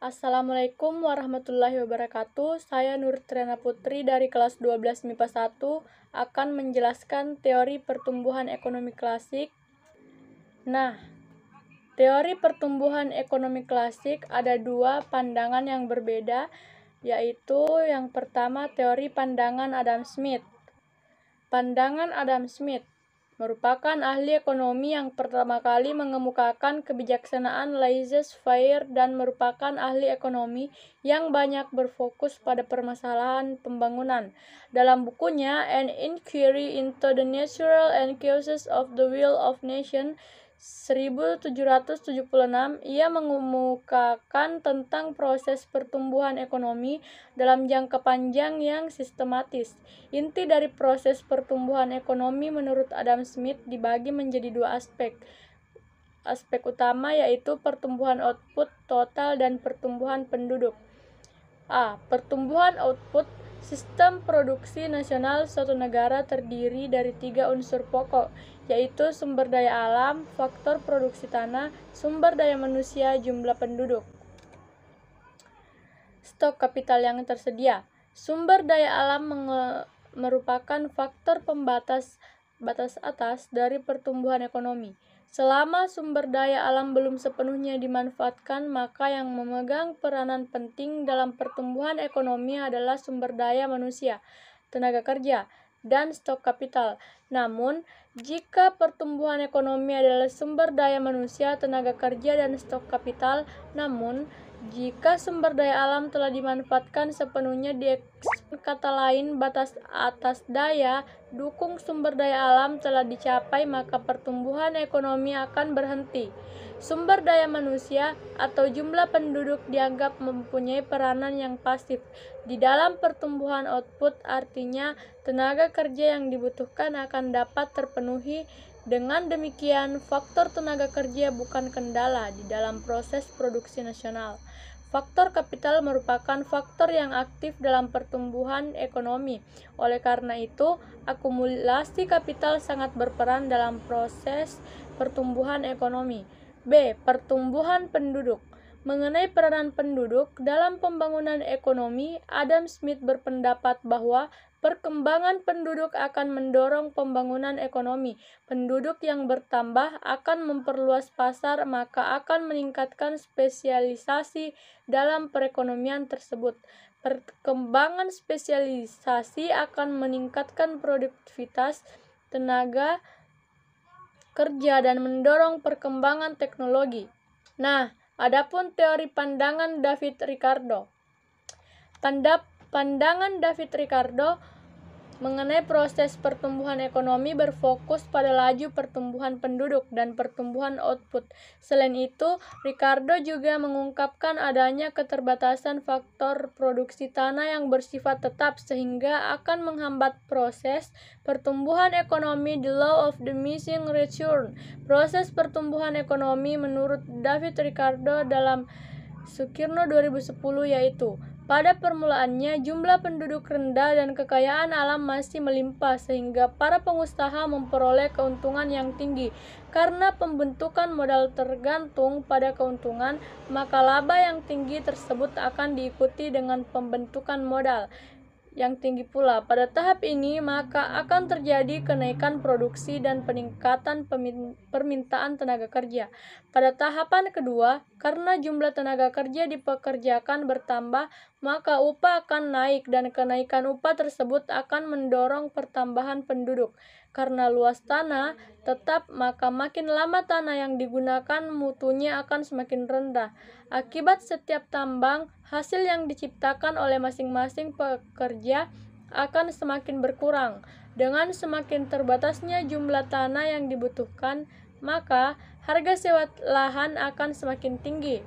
Assalamualaikum warahmatullahi wabarakatuh. Saya Nur Triana Putri dari kelas 12 MIPA 1 akan menjelaskan teori pertumbuhan ekonomi klasik. Nah, teori pertumbuhan ekonomi klasik ada dua pandangan yang berbeda, yaitu yang pertama teori pandangan Adam Smith. Pandangan Adam Smith merupakan ahli ekonomi yang pertama kali mengemukakan kebijaksanaan laissez-faire dan merupakan ahli ekonomi yang banyak berfokus pada permasalahan pembangunan. Dalam bukunya An Inquiry into the Nature and Causes of the Will of Nations 1776, ia mengemukakan tentang proses pertumbuhan ekonomi dalam jangka panjang yang sistematis. Inti dari proses pertumbuhan ekonomi menurut Adam Smith dibagi menjadi dua aspek. Aspek utama yaitu pertumbuhan output total dan pertumbuhan penduduk. A. Pertumbuhan output. Sistem produksi nasional suatu negara terdiri dari tiga unsur pokok, yaitu sumber daya alam, faktor produksi tanah, sumber daya manusia, jumlah penduduk. Stok kapital yang tersedia. Sumber daya alam merupakan faktor pembatas batas atas dari pertumbuhan ekonomi. Selama sumber daya alam belum sepenuhnya dimanfaatkan, maka yang memegang peranan penting dalam pertumbuhan ekonomi adalah sumber daya manusia, tenaga kerja, dan stok kapital. Namun, jika pertumbuhan ekonomi adalah sumber daya manusia, tenaga kerja, dan stok kapital, jika sumber daya alam telah dimanfaatkan sepenuhnya, kata lain batas atas daya dukung sumber daya alam telah dicapai, maka pertumbuhan ekonomi akan berhenti. Sumber daya manusia atau jumlah penduduk dianggap mempunyai peranan yang pasif di dalam pertumbuhan output, artinya tenaga kerja yang dibutuhkan akan dapat terpenuhi. Dengan demikian, faktor tenaga kerja bukan kendala di dalam proses produksi nasional. Faktor kapital merupakan faktor yang aktif dalam pertumbuhan ekonomi. Oleh karena itu, akumulasi kapital sangat berperan dalam proses pertumbuhan ekonomi. B. Pertumbuhan penduduk. Mengenai peranan penduduk dalam pembangunan ekonomi, Adam Smith berpendapat bahwa perkembangan penduduk akan mendorong pembangunan ekonomi. Penduduk yang bertambah akan memperluas pasar, maka akan meningkatkan spesialisasi dalam perekonomian tersebut. Perkembangan spesialisasi akan meningkatkan produktivitas tenaga kerja dan mendorong perkembangan teknologi. Nah, adapun teori pandangan David Ricardo. Pandangan David Ricardo mengenai proses pertumbuhan ekonomi berfokus pada laju pertumbuhan penduduk dan pertumbuhan output. Selain itu, Ricardo juga mengungkapkan adanya keterbatasan faktor produksi tanah yang bersifat tetap sehingga akan menghambat proses pertumbuhan ekonomi. The law of diminishing return. Proses pertumbuhan ekonomi menurut David Ricardo dalam Sukirno 2010 yaitu pada permulaannya jumlah penduduk rendah dan kekayaan alam masih melimpah sehingga para pengusaha memperoleh keuntungan yang tinggi. Karena pembentukan modal tergantung pada keuntungan, maka laba yang tinggi tersebut akan diikuti dengan pembentukan modal yang tinggi pula. Pada tahap ini, maka akan terjadi kenaikan produksi dan peningkatan permintaan tenaga kerja. Pada tahapan kedua, karena jumlah tenaga kerja dipekerjakan bertambah, maka upah akan naik dan kenaikan upah tersebut akan mendorong pertambahan penduduk. Karena luas tanah tetap, maka makin lama tanah yang digunakan mutunya akan semakin rendah. Akibat setiap tambang, hasil yang diciptakan oleh masing-masing pekerja akan semakin berkurang. Dengan semakin terbatasnya jumlah tanah yang dibutuhkan, maka harga sewa lahan akan semakin tinggi.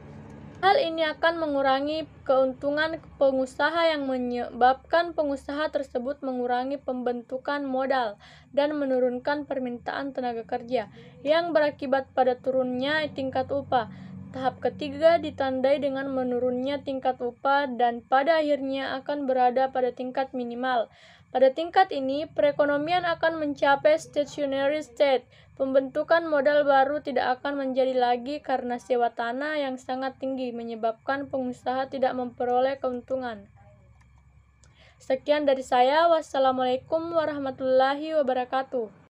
Hal ini akan mengurangi keuntungan pengusaha yang menyebabkan pengusaha tersebut mengurangi pembentukan modal dan menurunkan permintaan tenaga kerja yang berakibat pada turunnya tingkat upah. Tahap ketiga ditandai dengan menurunnya tingkat upah dan pada akhirnya akan berada pada tingkat minimal. Pada tingkat ini, perekonomian akan mencapai stationary state. Pembentukan modal baru tidak akan menjadi lagi karena sewa tanah yang sangat tinggi menyebabkan pengusaha tidak memperoleh keuntungan. Sekian dari saya. Wassalamualaikum warahmatullahi wabarakatuh.